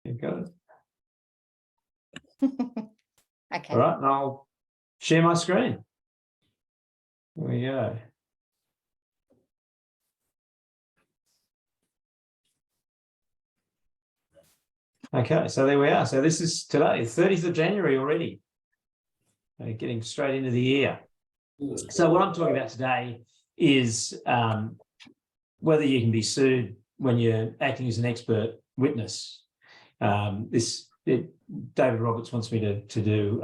You've got it. Okay. All right, and I'll share my screen. There we go. Okay, so there we are. So this is today, 30th of January already. Getting straight into the year. So what I'm talking about today is whether you can be sued when you're acting as an expert witness. David Roberts wants me to do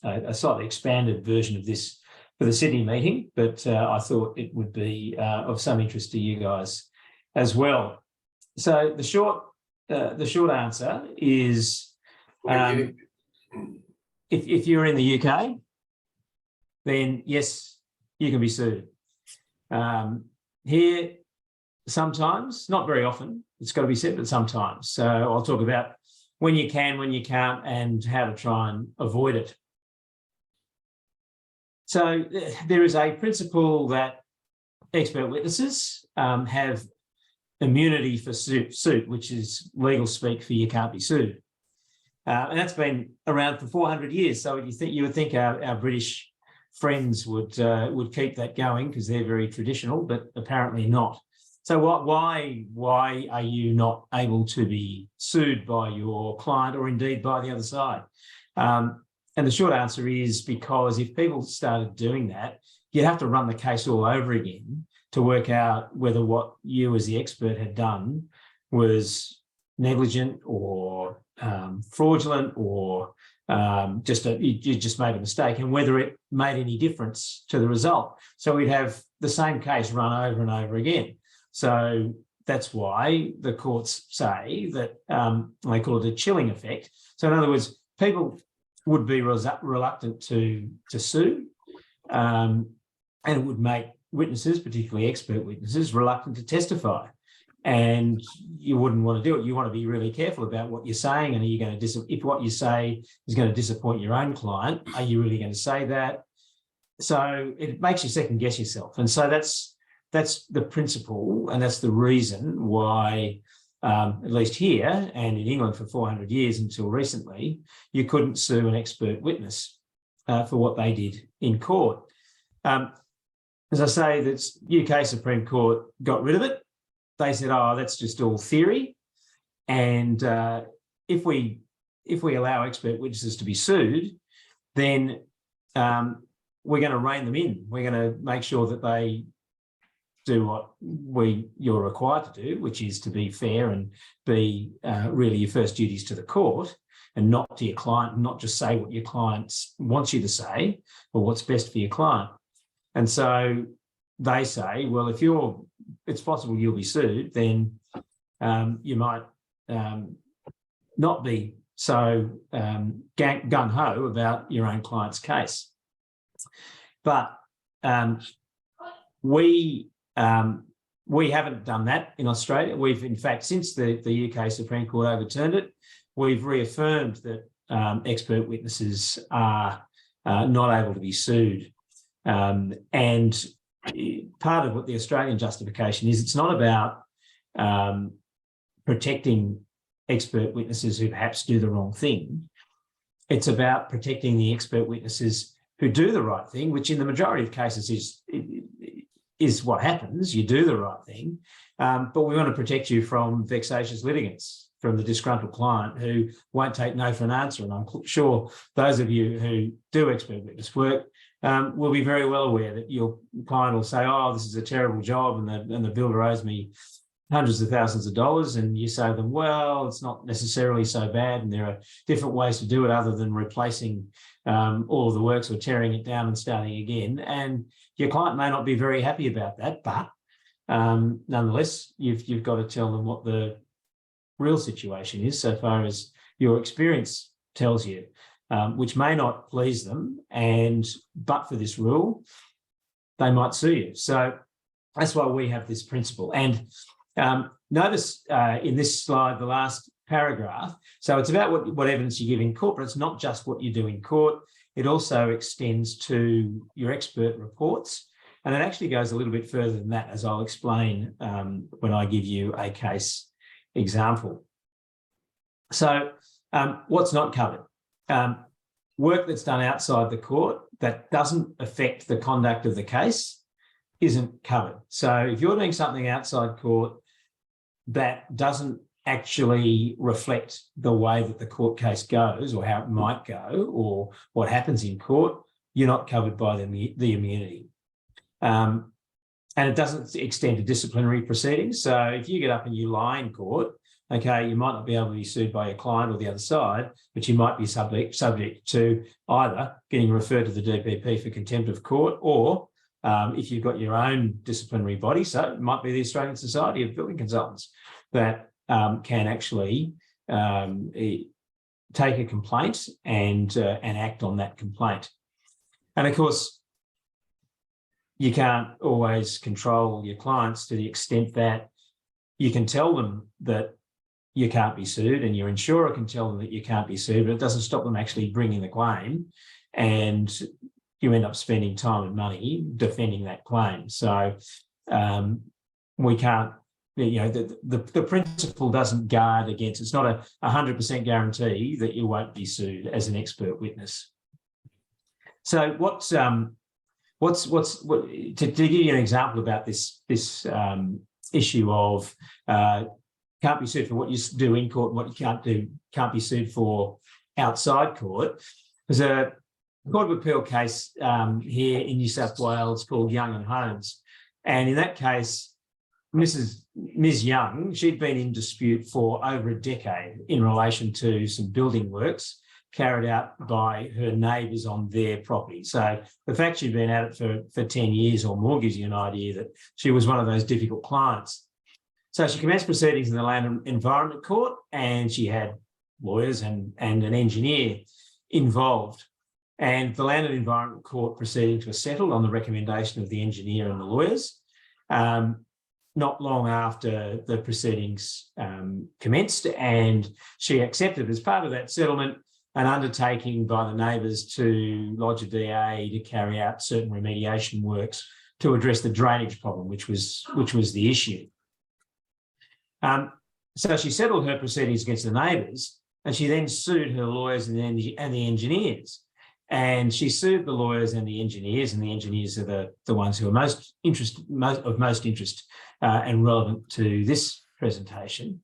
a slightly expanded version of this for the Sydney meeting, but I thought it would be of some interest to you guys as well. So the short answer is if you're in the UK, then yes, you can be sued. Here, sometimes, not very often, it's got to be said, but sometimes. So I'll talk about when you can, when you can't, and how to try and avoid it. So there is a principle that expert witnesses have immunity for suit, which is legal speak for you can't be sued. And that's been around for 400 years. So you would think our British friends would keep that going because they're very traditional, but apparently not. So why are you not able to be sued by your client or indeed by the other side? And the short answer is because if people started doing that, you'd have to run the case all over again to work out whether what you as the expert had done was negligent or fraudulent or you just made a mistake, and whether it made any difference to the result. So we'd have the same case run over and over again. So that's why the courts say that they call it a chilling effect. So in other words, people would be reluctant to sue, and it would make witnesses, particularly expert witnesses, reluctant to testify. And you wouldn't want to do it. You want to be really careful about what you're saying. And are you going to if what you say is going to disappoint your own client, are you really going to say that? So it makes you second guess yourself. And so that's the principle, and that's the reason why, at least here and in England for 400 years until recently, you couldn't sue an expert witness for what they did in court. As I say, the UK Supreme Court got rid of it. They said, "Oh, that's just all theory," and if we allow expert witnesses to be sued, then we're going to rein them in. We're going to make sure that they do what you're required to do, which is to be fair and be really your first duties to the court, and not to your client, and not just say what your client wants you to say or what's best for your client. And so they say, well, if it's possible you'll be sued, then you might not be so gung-ho about your own client's case. But we haven't done that in Australia. We've, in fact, since the UK Supreme Court overturned it, we've reaffirmed that expert witnesses are not able to be sued. And part of what the Australian justification is, it's not about protecting expert witnesses who perhaps do the wrong thing. It's about protecting the expert witnesses who do the right thing, which in the majority of cases is what happens. You do the right thing, but we want to protect you from vexatious litigants, from the disgruntled client who won't take no for an answer. And I'm sure those of you who do expert witness work will be very well aware that your client will say, "Oh, this is a terrible job, and the builder owes me hundreds of thousands of dollars," and you say to them, "Well, it's not necessarily so bad, and there are different ways to do it other than replacing all of the works or tearing it down and starting again." And your client may not be very happy about that, but nonetheless, you've got to tell them what the real situation is so far as your experience tells you, which may not please them, but for this rule, they might sue you. So that's why we have this principle. And notice in this slide, the last paragraph, so it's about what evidence you give in court, but it's not just what you do in court. It also extends to your expert reports. And it actually goes a little bit further than that, as I'll explain when I give you a case example. So what's not covered? Work that's done outside the court that doesn't affect the conduct of the case isn't covered. So if you're doing something outside court that doesn't actually reflect the way that the court case goes or how it might go or what happens in court, you're not covered by the immunity. And it doesn't extend to disciplinary proceedings. So if you get up and you lie in court, okay, you might not be able to be sued by your client or the other side, but you might be subject to either getting referred to the DPP for contempt of court or if you've got your own disciplinary body, so it might be the Australian Society of Building Consultants that can actually take a complaint and act on that complaint. And of course, you can't always control your clients to the extent that you can tell them that you can't be sued and your insurer can tell them that you can't be sued, but it doesn't stop them actually bringing the claim, and you end up spending time and money defending that claim. So we can't, the principle doesn't guard against, it's not a 100% guarantee that you won't be sued as an expert witness. So to give you an example about this issue of can't be sued for what you do in court and what you can't be sued for outside court. There's a Court of Appeal case here in New South Wales called Young and Holmes. And in that case, Ms. Young, she'd been in dispute for over a decade in relation to some building works carried out by her neighbours on their property. So the fact she'd been at it for 10 years or more gives you an idea that she was one of those difficult clients. So she commenced proceedings in the Land and Environment Court, and she had lawyers and an engineer involved. And the Land and Environment Court proceedings were settled on the recommendation of the engineer and the lawyers. Not long after the proceedings commenced, and she accepted as part of that settlement an undertaking by the neighbours to lodge a DA to carry out certain remediation works to address the drainage problem, which was the issue. So she settled her proceedings against the neighbours, and she then sued her lawyers and the engineers. And she sued the lawyers and the engineers are the ones who are most interest and relevant to this presentation,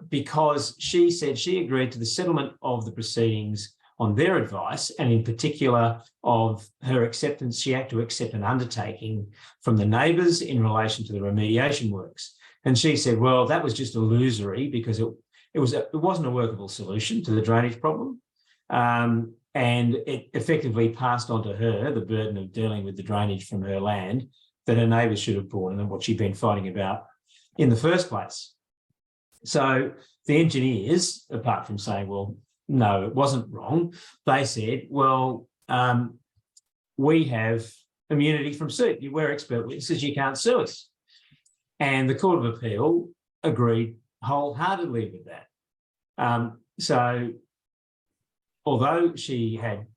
because she said she agreed to the settlement of the proceedings on their advice, and in particular of her acceptance. She had to accept an undertaking from the neighbours in relation to the remediation works. And she said, well, that was just illusory because it wasn't a workable solution to the drainage problem. And it effectively passed on to her the burden of dealing with the drainage from her land that her neighbours should have borne and what she'd been fighting about in the first place. So the engineers, apart from saying, well, no, it wasn't wrong, they said, well, we have immunity from suit. We're expert witnesses, you can't sue us. And the Court of Appeal agreed wholeheartedly with that. So although she had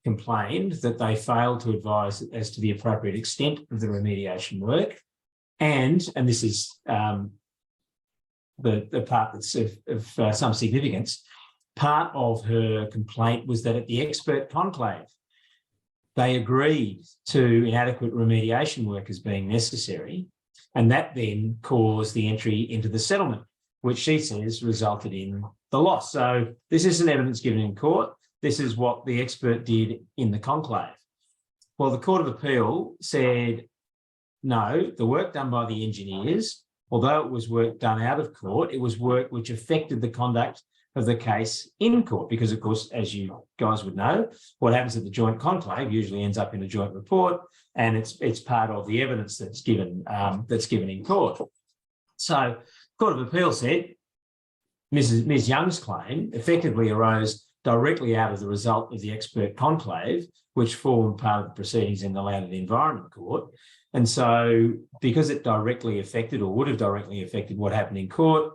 complained that they failed to advise as to the appropriate extent of the remediation work, and this is the part that's of some significance, part of her complaint was that at the expert conclave, they agreed to inadequate remediation work as being necessary, and that then caused the entry into the settlement, which she says resulted in the loss. So this isn't evidence given in court. This is what the expert did in the conclave. Well, the Court of Appeal said, no, the work done by the engineers, although it was work done out of court, it was work which affected the conduct of the case in court, because, of course, as you guys would know, what happens at the joint conclave usually ends up in a joint report, and it's part of the evidence that's given in court. So Court of Appeal said Ms. Young's claim effectively arose directly out of the result of the expert conclave, which formed part of the proceedings in the Land and Environment Court. And so because it directly affected or would have directly affected what happened in court,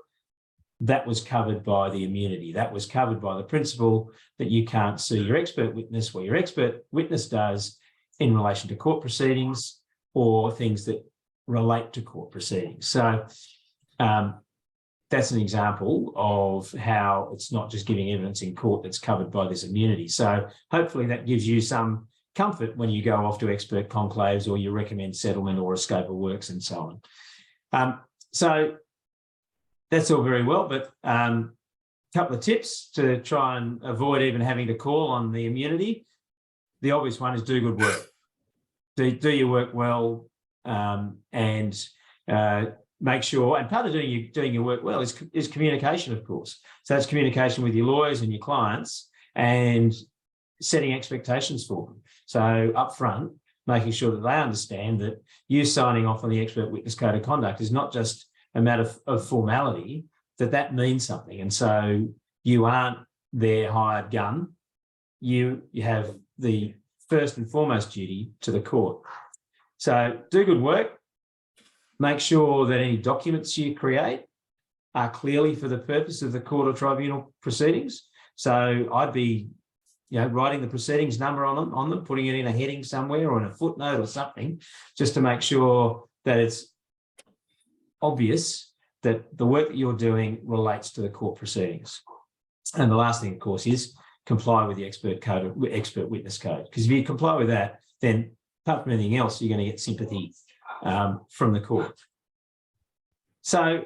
that was covered by the immunity. That was covered by the principle that you can't sue your expert witness what your expert witness does in relation to court proceedings or things that relate to court proceedings. So that's an example of how it's not just giving evidence in court that's covered by this immunity. So hopefully that gives you some comfort when you go off to expert conclaves or you recommend settlement or a scope of works and so on. So that's all very well, but a couple of tips to try and avoid even having to call on the immunity. The obvious one is do good work. Do your work well, and make sure, and part of doing your work well is communication, of course. So that's communication with your lawyers and your clients and setting expectations for them. So up front, making sure that they understand that you signing off on the expert witness code of conduct is not just a matter of formality, that means something. And so you aren't their hired gun. You have the first and foremost duty to the court. So do good work. Make sure that any documents you create are clearly for the purpose of the court or tribunal proceedings. So I'd be, writing the proceedings number on them, putting it in a heading somewhere or in a footnote or something, just to make sure that it's obvious that the work that you're doing relates to the court proceedings. And the last thing, of course, is comply with the expert witness code. Because if you comply with that, then apart from anything else, you're going to get sympathy from the court. So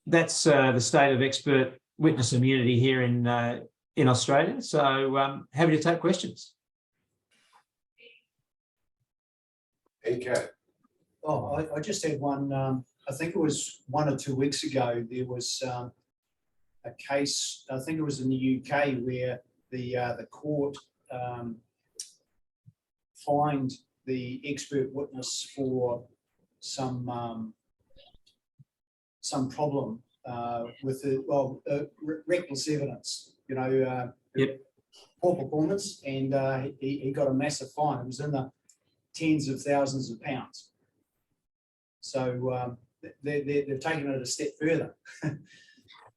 that's the state of expert witness immunity here in Australia. So happy to take questions. Okay. Oh, I just had one. I think it was 1 or 2 weeks ago. There was a case. I think it was in the UK where the court fined the expert witness for some problem with the reckless evidence. Yep. Poor performance, and he got a massive fine. It was in the tens of thousands of pounds. So they've taken it a step further.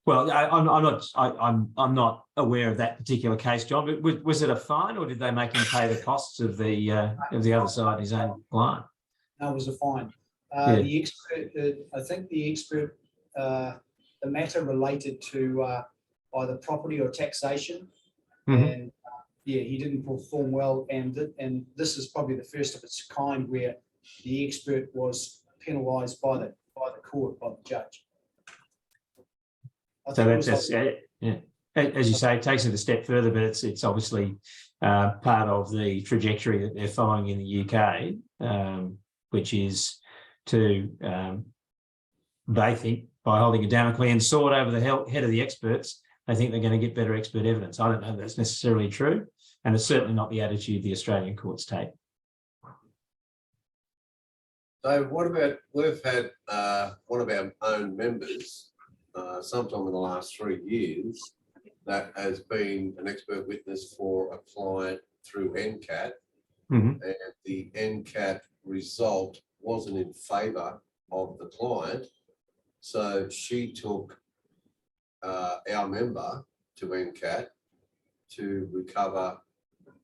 Well, I'm not aware of that particular case, John. But was it a fine, or did they make him pay the costs of the other side, his own client? No, it was a fine. Yeah. The expert, I think the expert, the matter related to either property or taxation, and he didn't perform well. And this is probably the first of its kind where the expert was penalised by the court, by the judge. So that's as you say, it takes it a step further, but it's obviously part of the trajectory that they're following in the UK, which is to, they think, by holding a Damoclean sword over the head of the experts, they think they're going to get better expert evidence. I don't know if that's necessarily true, and it's certainly not the attitude the Australian courts take. So what about, we've had one of our own members sometime in the last 3 years that has been an expert witness for a client through NCAT, and the NCAT result wasn't in favour of the client. So she took our member to NCAT to recover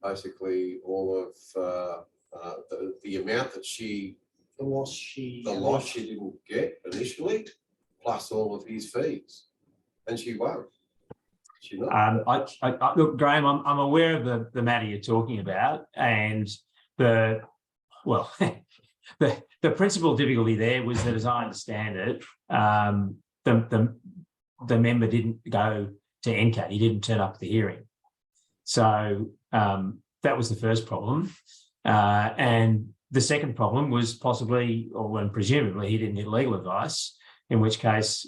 basically all of the amount that the loss she didn't get initially, plus all of his fees, and she won. She not. Look, Graham, I'm aware of the matter you're talking about, and the principal difficulty there was that, as I understand it, the member didn't go to NCAT. He didn't turn up at the hearing. So that was the first problem. And the second problem was possibly, or presumably, he didn't get legal advice, in which case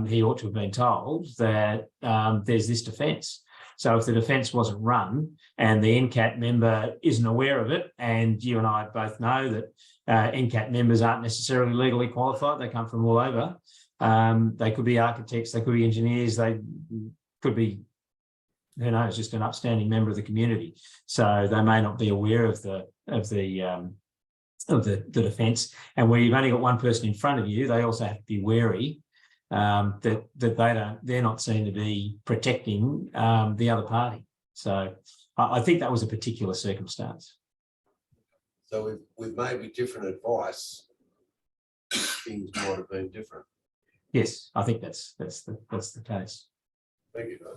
he ought to have been told that there's this defence. So if the defence wasn't run and the NCAT member isn't aware of it, and you and I both know that NCAT members aren't necessarily legally qualified, they come from all over. They could be architects, they could be engineers, they could be, who knows, just an upstanding member of the community. So they may not be aware of the defence. And where you've only got one person in front of you, they also have to be wary that they're not seen to be protecting the other party. So I think that was a particular circumstance. So with maybe different advice, things might have been different. Yes, I think that's the case. Thank you, Dave.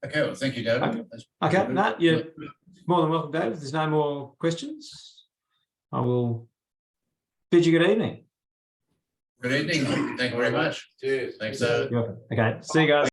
Okay, well, thank you, David. Okay. That's Okay, very good. no, you're more than welcome, Dave. If there's no more questions, I will bid you good evening. Good evening. Thank you very much. Cheers. Thanks, David. You're welcome. Okay, see you guys.